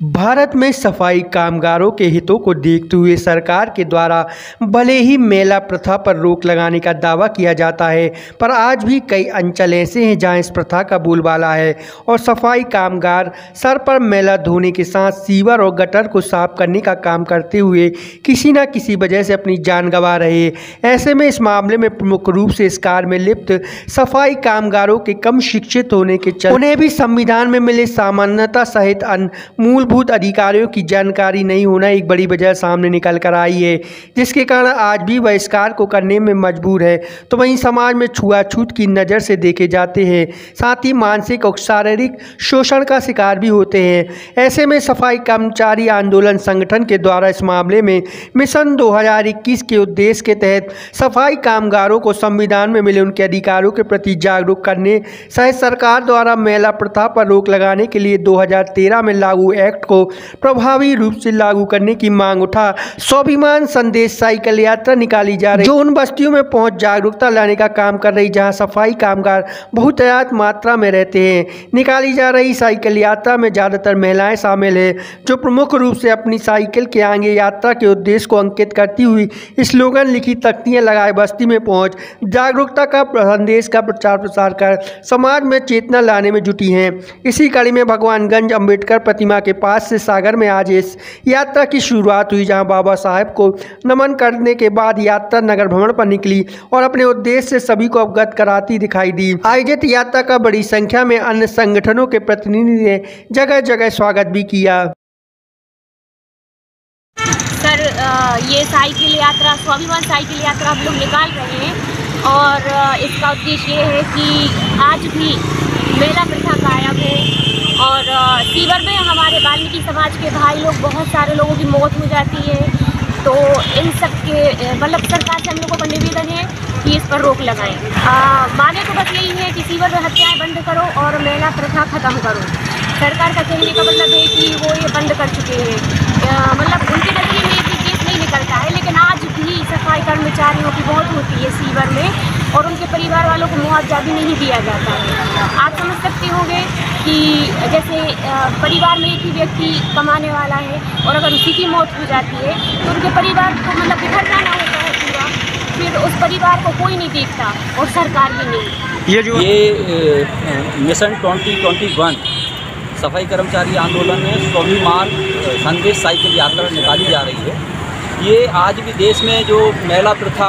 भारत में सफाई कामगारों के हितों को देखते हुए सरकार के द्वारा भले ही मेला प्रथा पर रोक लगाने का दावा किया जाता है, पर आज भी कई अंचल ऐसे हैं जहां इस प्रथा का बोलबाला है और सफाई कामगार सर पर मेला धोने के साथ सीवर और गटर को साफ करने का काम करते हुए किसी न किसी वजह से अपनी जान गंवा रहे। ऐसे में इस मामले में प्रमुख रूप से इस कार्य में लिप्त सफाई कामगारों के कम शिक्षित होने के चलते उन्हें भी संविधान में मिले सामान्यता सहित अन्य मूलभूत अधिकारियों की जानकारी नहीं होना एक बड़ी वजह सामने निकल कर आई है, जिसके कारण आज भी वह इस कार्य को करने में मजबूर है। तो वहीं समाज में छुआछूत की नज़र से देखे जाते हैं, साथ ही मानसिक और शारीरिक शोषण का शिकार भी होते हैं। ऐसे में सफाई कर्मचारी आंदोलन संगठन के द्वारा इस मामले में मिशन 2021 के उद्देश्य के तहत सफाई कामगारों को संविधान में मिले उनके अधिकारों के प्रति जागरूक करने सहित सरकार द्वारा मेला प्रथा पर रोक लगाने के लिए 2013 में लागू एक्ट को प्रभावी रूप से लागू करने की मांग उठा स्वाभिमान संदेश साइकिल यात्रा निकाली जा रही, जो उन बस्तियों में पहुंच जागरूकता लाने का काम कर रही जहां सफाई कामगार बहुतायत मात्रा में रहते हैं। निकाली जा रही साइकिल यात्रा में ज़्यादातर महिलाएं शामिल है, जो प्रमुख रूप से अपनी साइकिल के आगे यात्रा के उद्देश्य को अंकित करती हुई स्लोगन लिखी तख्तियां लगाए बस्ती में पहुंच जागरूकता का संदेश का प्रचार प्रसार कर समाज में चेतना लाने में जुटी हैं। इसी कड़ी में भगवानगंज अंबेडकर प्रतिमा के पास से सागर में आज इस यात्रा की शुरुआत हुई, जहां बाबा साहेब को नमन करने के बाद यात्रा नगर भ्रमण पर निकली और अपने उद्देश्य से सभी को अवगत कराती दिखाई दी। आयोजित यात्रा का बड़ी संख्या में अन्य संगठनों के प्रतिनिधि ने जगह जगह स्वागत भी किया। सर, ये साइकिल यात्रा स्वाभिमान साइकिल यात्रा हम लोग निकाल रहे हैं और इसका उद्देश्य ये है कि आज भी मेला प्रथा कायम है और सीवर में हमारे वाल्मीकि समाज के भाई लोग बहुत सारे लोगों की मौत हो जाती है। तो इन सब के मतलब सरकार से हम लोगों का निवेदन है कि इस पर रोक लगाएं। मांगे तो बस यही है कि सीवर में हत्याएं बंद करो और मेला प्रथा ख़त्म करो। सरकार का कहने का मतलब है कि वो ये बंद कर चुके हैं, मतलब उनके नज़रिए में ये केस नहीं निकलता है, लेकिन आज भी सफाई कर्मचारियों की बहुत होती है सीवर में और उनके परिवार वालों को मुआवजा भी नहीं दिया जाता है। आप समझ सकते होंगे कि जैसे परिवार में एक ही व्यक्ति कमाने वाला है और अगर उसी की मौत हो जाती है तो उनके परिवार को मतलब बिखर जाना होता है पूरा, फिर उस परिवार को कोई नहीं देखता और सरकार भी नहीं। ये मिशन 2021 सफाई कर्मचारी आंदोलन में स्वाभिमान संदेश साइकिल यात्रा निकाली जा रही है। ये आज भी देश में जो मेला प्रथा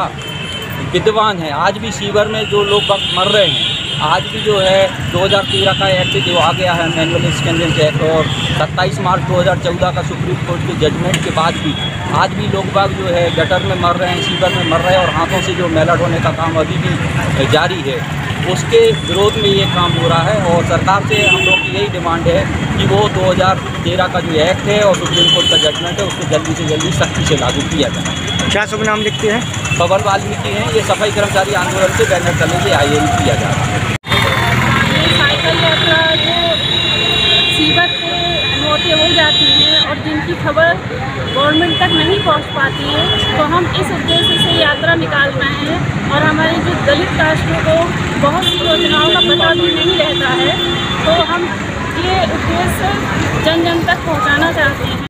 विद्यमान है, आज भी सीवर में जो लोग वक्त मर रहे हैं, आज भी जो है 2013 का एक्ट जो आ गया है मैनुअल स्कैंडेंस एक्ट और 27 मार्च 2014 का सुप्रीम कोर्ट के जजमेंट के बाद भी आज भी लोग बाग जो है गटर में मर रहे हैं, सीवर में मर रहे हैं और हाथों से जो मेला ढोने का काम अभी भी जारी है, उसके विरोध में ये काम हो रहा है। और सरकार से हम लोग की यही डिमांड है कि वो 2013 का जो एक्ट है और सुप्रीम कोर्ट का जजमेंट है उसको जल्दी से जल्दी सख्ती से लागू किया जाए। क्या शुभ नाम लिखते हैं? पवन वाल्मीकि हैं, ये सफाई कर्मचारी आंदोलन से बैनर तले से आयोजन किया जा रहा है। ये साइकिल यात्रा जो सीवर पे मौतें हो जाती हैं और जिनकी खबर गवर्नमेंट तक नहीं पहुंच पाती है, तो हम इस उद्देश्य से यात्रा निकाल रहे हैं और हमारे जो दलित कास्टों को बहुत सी योजनाओं का पता भी नहीं रहता है, तो हम ये उद्देश्य जन जन तक पहुंचाना चाहते हैं।